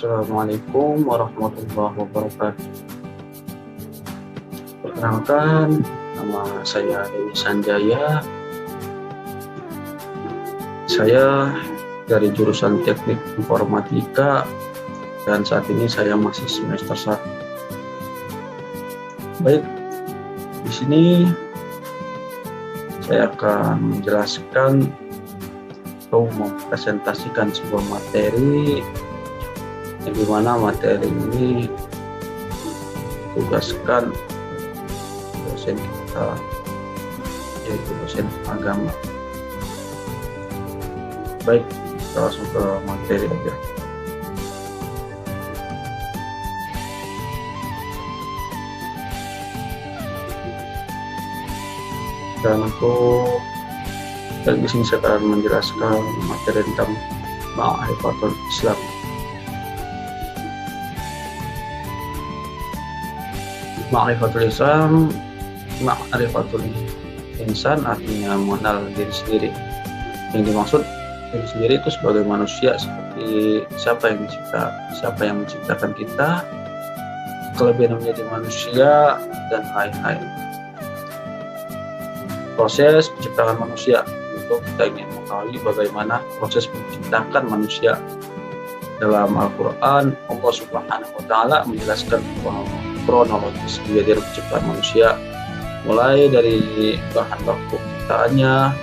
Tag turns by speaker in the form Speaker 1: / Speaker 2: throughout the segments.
Speaker 1: Assalamualaikum warahmatullahi wabarakatuh. Perkenalkan, nama saya Dewi Sanjaya. Saya dari jurusan Teknik Informatika dan saat ini saya masih semester 1. Baik, di sini saya akan menjelaskan atau mempresentasikan sebuah materi yang dimana materi ini tugaskan dosen kita, yaitu dosen agama. Baik, kita langsung ke materi aja. Dan untuk dari sini saya akan menjelaskan materi tentang Ma'rifatul Islam. Ma'rifatul Islam, Ma'rifatul Insan artinya mengenal diri sendiri. Yang dimaksud diri sendiri itu sebagai manusia, seperti siapa yang menciptakan kita, kelebihan menjadi manusia, dan lain-lain. Proses penciptaan manusia, itu kita ingin mengetahui bagaimana proses menciptakan manusia. Dalam Al-Quran, Allah Subhanahu wa Ta'ala menjelaskan kronologis kejadian penciptaan manusia, mulai dari bahan baku penciptaannya,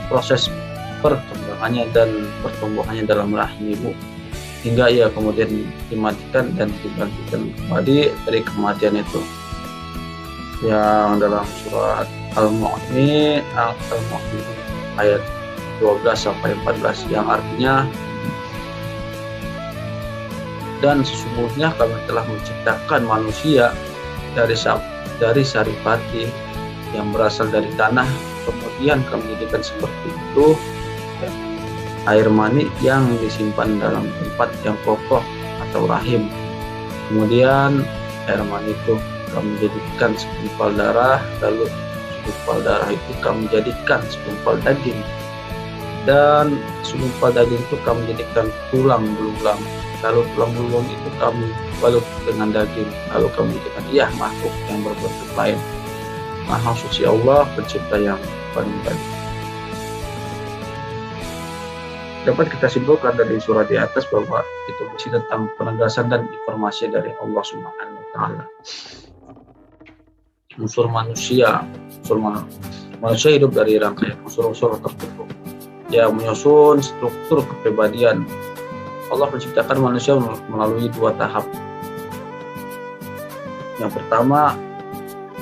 Speaker 1: proses perkembangannya dan pertumbuhannya dalam rahim ibu, hingga ia kemudian dimatikan dan dibangkitkan kembali dari kematian itu. Yang dalam surat Al-Mu'min ayat 12-14 yang artinya, dan sesungguhnya kami telah menciptakan manusia dari saripati yang berasal dari tanah, kemudian kami jadikan seperti itu air mani yang disimpan dalam tempat yang kokoh atau rahim. Kemudian air mani itu kami jadikan segumpal darah, lalu segumpal darah itu kami jadikan segumpal daging, dan segumpal daging itu kami jadikan tulang belulang, lalu tulang belulang itu kami balut dengan daging, lalu kami jadikan makhluk yang berbentuk lain. Maha suci Allah, pencipta yang paling baik. Dapat kita simpulkan dari surat di atas bahwa itu berisi tentang penegasan dan informasi dari Allah Subhanahu wa Ta'ala. Unsur manusia hidup dari rangkaian unsur-unsur tertentu yang menyusun struktur kepribadian. Allah menciptakan manusia melalui 2 tahap. Yang pertama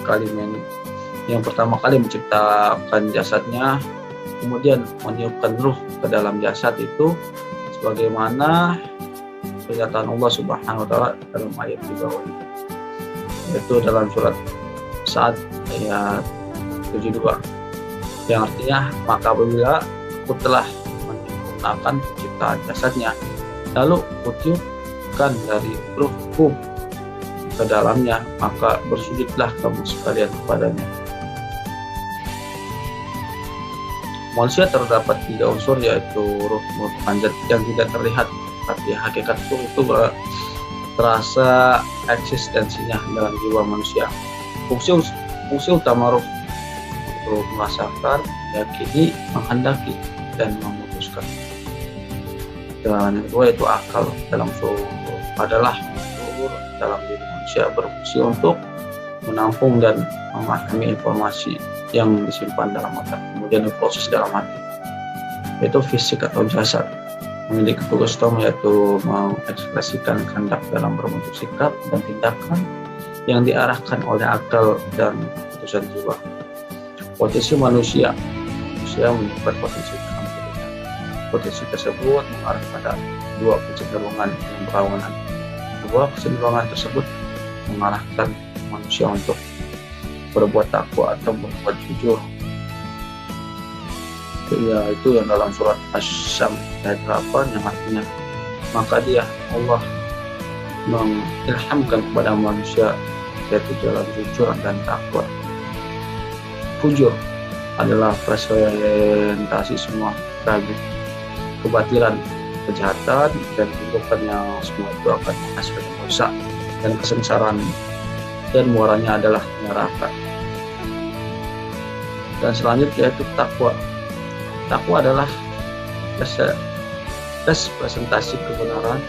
Speaker 1: kali menciptakan jasadnya, kemudian meniupkan ruh ke dalam jasad itu, sebagaimana pernyataan Allah Subhanahu wa Ta'ala dalam ayat di bawah ini, yaitu dalam surat Sa'ad ayat 72, yang artinya, maka apabila aku telah menyempurnakan penciptaan jasadnya, lalu kutiupkan dari ruhku ke dalamnya, maka bersujudlah kamu sekalian kepadanya. Manusia terdapat 3 unsur, yaitu ruh merupakan zat yang tidak terlihat, tapi hakikat itu terasa eksistensinya dalam jiwa manusia. Fungsi utama ruh untuk merasakan, meyakini, menghendaki, dan memutuskan. Dan yang kedua yaitu akal dalam adalah unsur dalam diri manusia, berfungsi untuk menampung dan memahami informasi yang disimpan dalam otak, kemudian diproses dalam hati, yaitu fisik atau jasad. Memiliki tugas utama yaitu mengekspresikan kehendak dalam berbentuk sikap dan tindakan yang diarahkan oleh akal dan keputusan jiwa. Potensi manusia menyimpan potensi dalam dirinya. Potensi tersebut mengarah pada 2 kecenderungan yang berlawanan. 2 kecenderungan tersebut mengarahkan manusia untuk berbuat takwa atau berbuat jujur. Itu yang dalam surat Asy-Syams ayat 8 yang artinya, maka Allah mengilhamkan kepada manusia yaitu jalan jujur dan takwa. Fujur adalah presentasi semua kebatilan kejahatan dan keburukan yang semua itu akan menghasilkan dosa dan kesengsaraan, dan muaranya adalah neraka. Dan selanjutnya yaitu takwa. Takwa adalah presentasi kebenaran,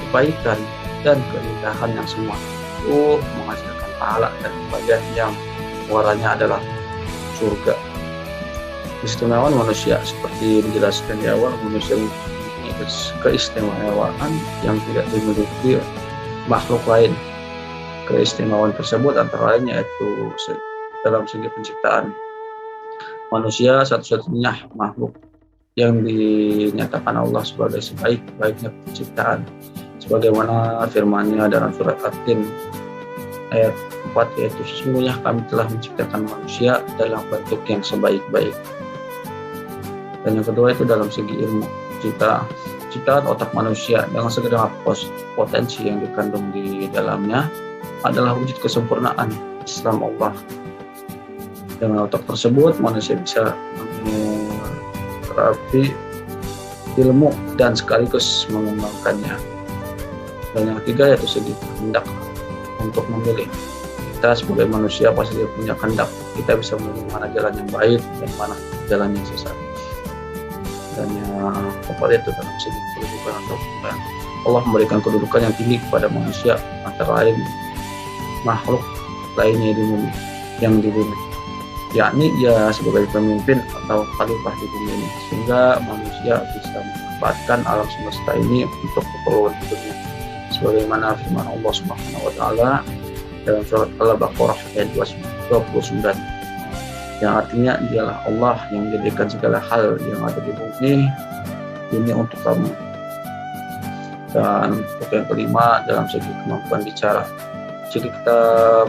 Speaker 1: kebaikan, dan keindahan yang semua itu menghasilkan pahala dan kebahagiaan yang muaranya adalah surga. Keistimewaan manusia seperti dijelaskan di awal, manusia mempunyai keistimewaan yang tidak dimiliki makhluk lain. Keistimewaan tersebut antara lain yaitu dalam segi penciptaan. Manusia satu-satunya makhluk yang dinyatakan Allah sebagai sebaik-baiknya penciptaan, sebagaimana firman-Nya dalam surat At-Tin ayat 4, yaitu sesungguhnya kami telah menciptakan manusia dalam bentuk yang sebaik-baik. Dan yang kedua itu dalam segi ilmu, ciptaan otak manusia dengan segala potensi yang dikandung di dalamnya adalah wujud kesempurnaan Islam Allah. Dengan otak tersebut manusia bisa menerapi ilmu dan sekaligus mengembangkannya. Dan yang ketiga yaitu segi kehendak untuk memilih. Kita sebagai manusia pasti punya kehendak, kita bisa memilih mana jalan yang baik dan mana jalan yang sesat. Dan yang keempat itu dalam segi kedudukan atau kemuliaan, Allah memberikan kedudukan yang tinggi kepada manusia antara lain makhluk lainnya di bumi, yang di bumi, yakni ia sebagai pemimpin atau khalifah di bumi ini, sehingga manusia bisa memanfaatkan alam semesta ini untuk keperluan hidupnya, sebagaimana firman Allah Subhanahu wa taala dalam surat Al-Baqarah ayat 29, yang artinya dialah Allah yang menjadikan segala hal yang ada di bumi ini untuk kamu. Dan untuk yang kelima dalam segi kemampuan bicara, jika kita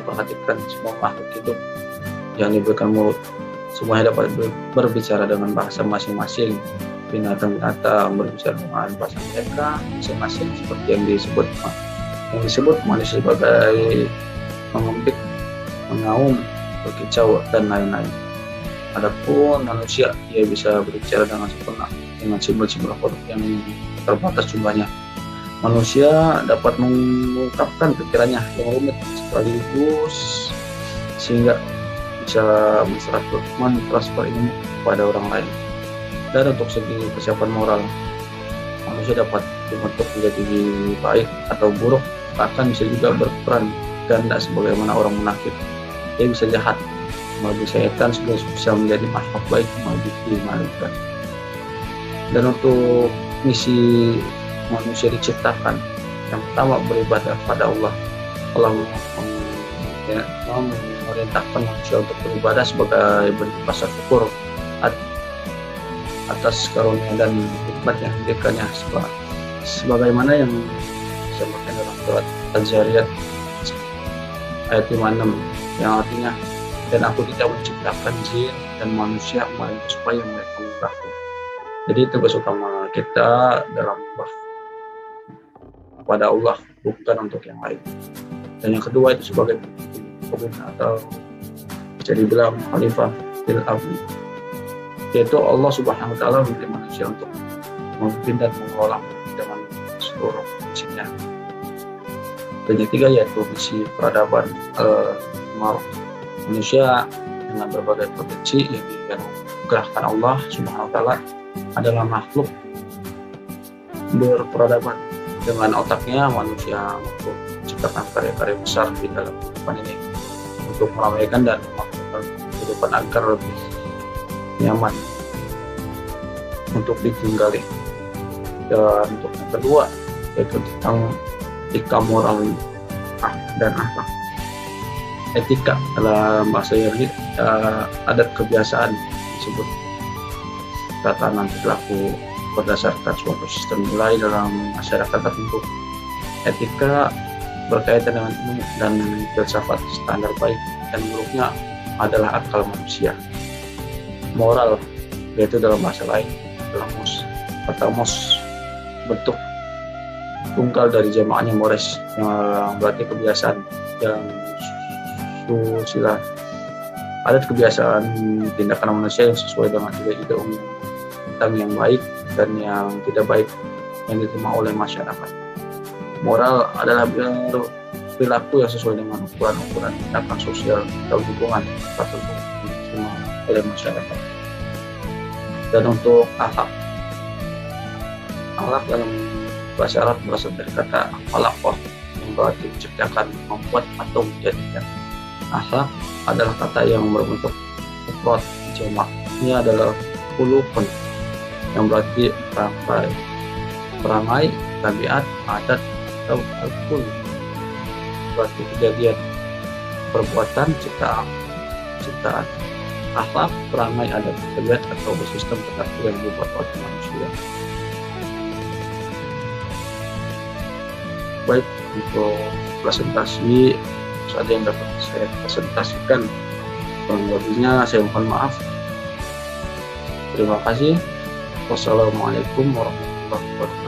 Speaker 1: perhatikan semua makhluk hidup yang diberikan mulut, semuanya dapat berbicara dengan bahasa masing-masing. Binatang-binatang berbicara dengan bahasa mereka masing-masing, seperti yang disebut manusia sebagai mengembik, mengaum, berkicau, dan lain-lain. Adapun manusia, ia bisa berbicara dengan sempurna dengan simbol-simbol huruf yang terbatas jumlahnya. Manusia dapat mengungkapkan pikirannya yang rumit sekaligus sehingga bisa mentransfer ilmu kepada orang lain. Dan untuk segi kesiapan moral, manusia dapat dibentuk menjadi baik atau buruk, bahkan bisa juga berperan ganda sebagaimana orang munafik. Dia bisa jahat, melalui setan, bisa menjadi makhluk baik melalui malaikat. Dan untuk misi manusia diciptakan, yang pertama beribadah pada Allah. Allah memerintahkan manusia untuk beribadah sebagai bentuk rasa syukur atas karunia dan nikmat yang diberikannya, sebagaimana yang disebutkan dalam surat Az-Zariyat ayat 56, yang artinya, dan aku tidak menciptakan jin dan manusia melainkan supaya mereka menyembahku. Jadi tugas utama kita dalam kepada Allah, bukan untuk yang lain. Dan yang kedua itu sebagai pemimpin atau bisa dibilang khalifah fil ardi, yaitu Allah Subhanahu wa taala memilih manusia untuk memimpin dan mengelola dengan seluruh fungsinya. Dan yang ketiga yaitu misi peradaban manusia dengan berbagai potensi yang dikerahkan Allah Subhanahu wa taala adalah makhluk berperadaban. Dengan otaknya manusia untuk menciptakan karya-karya besar di dalam kehidupan ini untuk meramaikan dan memakmurkan kehidupan agar lebih nyaman untuk ditinggali. Dan untuk yang kedua yaitu tentang etika moral dan akhlak. Etika dalam bahasa Yunani adat kebiasaan disebut tatanan perilaku berdasarkan suatu sistem nilai dalam masyarakat tertentu. Etika berkaitan dengan ilmu dan filsafat. Standar baik dan buruknya adalah akal manusia. Moral yaitu dalam bahasa lain adalah mos, bentuk tunggal dari jamaknya mores, yang berarti kebiasaan, yang susila adat kebiasaan tindakan manusia yang sesuai dengan ide-ide umum tentang yang baik dan yang tidak baik, yang diterima oleh masyarakat. Moral adalah perilaku yang sesuai dengan ukuran-ukuran tindakan sosial atau lingkungan tertentu yang diterima oleh masyarakat. Dan untuk akhlak dalam bahasa Arab berasal dari kata khalaqah yang berarti menciptakan, membuat atau menjadikan. Akhlak adalah kata yang berbentuk mufrad jamak. Ini adalah khuluqun yang berarti perangai, tabiat, adat atau al-khuluq berarti kejadian, perbuatan, ciptaan. Akhlak, perangai, adat, tabiat atau sistem tertentu yang dibuat oleh manusia. Baik, untuk presentasi saja yang dapat saya presentasikan. Kurang lebihnya saya mohon maaf. Terima kasih. Wassalamualaikum warahmatullahi wabarakatuh.